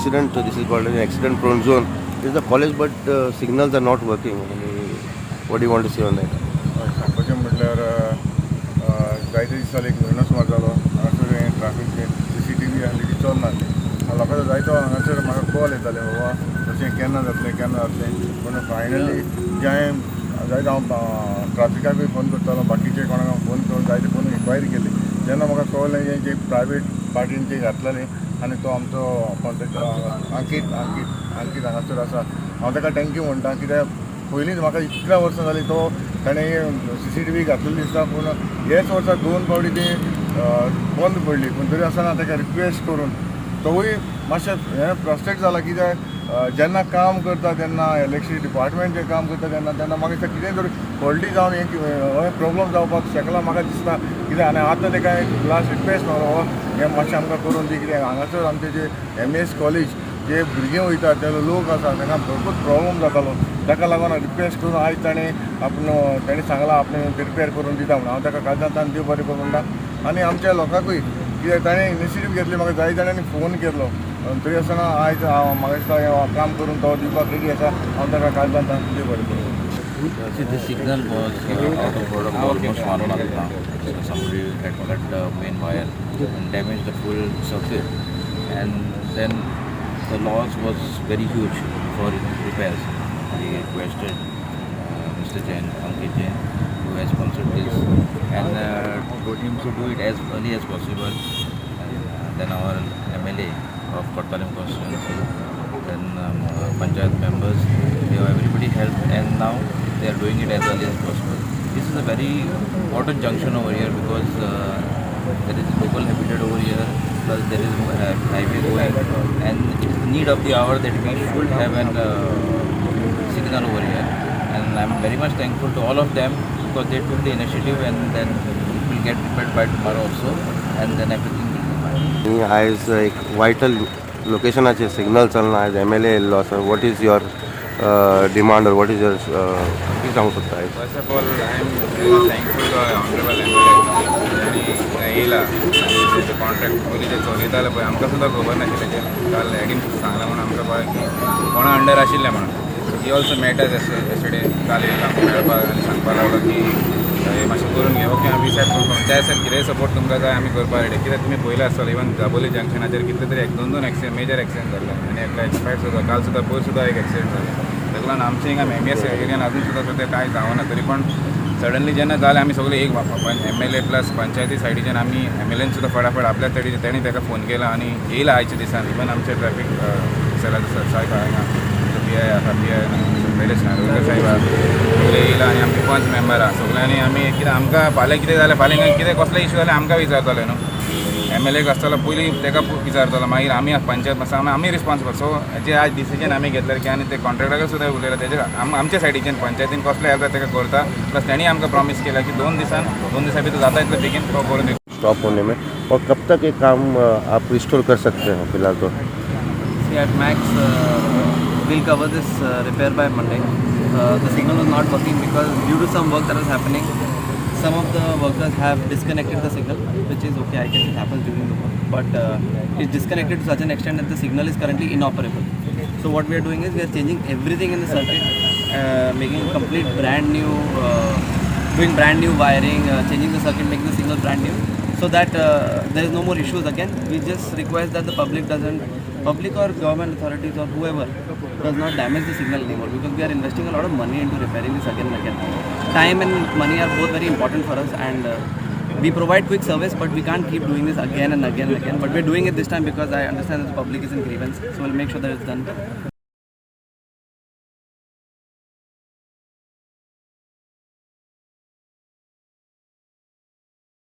accident. So this is called an accident-prone zone. This is the college, but signals are not working. What do you want to say on that? सांगपाचें म्हटल्यार जायते this जाले एक म्हयनो सुमार जालो हांगासर ट्राफीक CCTV आसली ती चलनासली लोकांचो जायतो हांगासर म्हाका कॉल येताले बाबा तशें केन्ना जातलें पूण फायनली जे हांवें जायते हांव ट्राफिकाकूय फोन करतालो बाकीचे कोणाक हांव फोन करून जायते फोन इन्क्वायरी केली जेन्ना म्हाका कळलें जे प्रायवेट पार्टीन जे घातलेले आनी तो आमचो अंकीत हांगासर आसा हांव ताका थँक्यू म्हणटा कित्याक पयलींच म्हाका इतल्या वर्सां जालीं तो ताणें CCTV घातलेली दिसता पूण हेच वर्सा 2 फावटी ती बंद पडली पूण तरी आसतना ताका रिक्वेस्ट करून तोवूय मातशें हें फ्रस्ट्रेट जाला कित्याक जेन्ना काम करता तेन्ना इलेक्ट्रिसिटी डिपार्टमेंट जें काम करता तेन्ना म्हाका दिसता कितें तरी फॉल्टी जावन हें प्रॉब्लम जावपाक शकला म्हाका दिसता कित्याक आनी आतां ताका एक लास्ट रिक्वेस्ट मारलो हें मातशें आमकां करून दी कित्याक हांगासर आमचें जे MES कॉलेज जे भुरगे वयता ते लोक आसा तांकां भरपूर प्रॉब्लम जातालो ताका लागून रिक्वेस्ट करून आयज ताणें सांगलां आपणें रिपेर करून दिता म्हणून हांव ताका काळजांतल्यान देव बरें करूं म्हणटा आनी आमच्या लोकांकूय कित्याक ताणें इनिशिएटीव घेतली म्हाका जाय जाणांनी फोन केलो तरी आसतना आयज हांव म्हाका दिसता हें काम करून तो दिवपाक रेडी आसा हांव ताका काळजांतल्यान देव बरें करूं. See, the signal was out of order for almost 1 hour. Somebody had cut the main wire and damaged the full circuit. And then the loss was very huge for repairs. We requested Mr. Jain, Ankit Jain, who has sponsored this, and told him to do it as early as possible. Then our MLA of Cortalim Junction, then Panchayat members, everybody helped, and now they are doing it as early as possible. This is a very important junction over here because there is local habitat over here, plus there is highway going, and it's the need of the hour that we should have an signal over here. And I'm very much thankful to all of them because they took the initiative, and then it will get repaired by tomorrow also, and then everything will be fine. As एक vital लोकेशनाचे signal चलना आज MLA येयल्लो आसा what is your demand और what is your कितें सांगूंक सोदता first of all I am really thankful to honourable MLA आनी येयला आनी तेजे कॉन्ट्रॅक्ट पयलीं जे चलयताले पळय आमकां सुद्दां खबर नाशिल्लें तेजें काल एडीन सांगलां म्हणून आमकां कळ्ळें की कोणा अंडर आशिल्लें म्हणून ही ऑल्सो मेटर्स एस्टरडे काल येयला मेळपाक आनी सांगपाक लागलो की मातशें करून घे ओके हांव विचार करून पंचायत सर कितेंय सपोर्ट तुमकां जाय आमी करपा रेडी कित्याक तुमी पयलें आसतलें इवन दाबोली जंक्शनाचेर कितले तरी 1-2 एक्सिडेंट मेजर एक्सिडेंट जाल्ले आनी एकलो एक्सपायर्ड सुद्दां काल सुद्दां पयर सुद्दां एक एक्सिडेंट जालें ताका लागून आमचें हिंगा MES एरियान अजून सुद्दां सद्या कांय जावना तरी पण सडनली जेन्ना जालें आमी सगळे एक MLA प्लस पंचायती सायडीच्यान आमी MLAन सुद्दां फटाफट आपल्या तडीन तेणी ताका फोन केला आनी येयला आयच्या दिसान इवन आमचे ट्रॅफीक सराचो साहेब हांगा PI आसा PI पयलेच नागरिकर साहेब आसा सगळे येयला आनी आमचे 5 मेंबर आसा सगळ्यांनी आमी कितें आमकां फाल्यां कितें जालें फाल्यां कितें कसलो इशू जाल्यार आमकां विचारतले न्हू MLAक आसतलो पयलीं ताका विचारतलो मागीर आमी पंचायत आसा आमी रिस्पॉन्सिबल सो हेजें आज डिसिजन आमी घेतलें की आनी ते कॉन्ट्रॅक्टराक सुद्दां उलयला तेजेर आमच्या सायडीच्यान पंचायतीन कसलें येता ताका करता प्लस तेणी आमकां प्रॉमीस केला की 2 दिसा भितर जाता इतलें बेगीन तो करून दिता स्टॉप होने में और कब तक ये काम आप रिस्टोर कर सकते हैं फिलहाल तो at max we'll cover this repair by Monday. The signal was not working because due to some work that was happening, some of the workers have disconnected the signal, which is okay, I guess it happens during the work, but it's disconnected to such an extent that the signal is currently inoperable. So what we are doing is we are changing everything in the circuit, making complete brand new, doing brand new wiring, changing the circuit, making the signal brand new, so that there is no more issues again. We just request that the public or government authorities or whoever does not damage the signal anymore, because we are investing a lot of money into repairing this again and again. Time and money are both very important for us, and we provide quick service, but we can't keep doing this again and again and again. But we're doing it this time because I understand that the public is in grievance, so we'll make sure that it's done.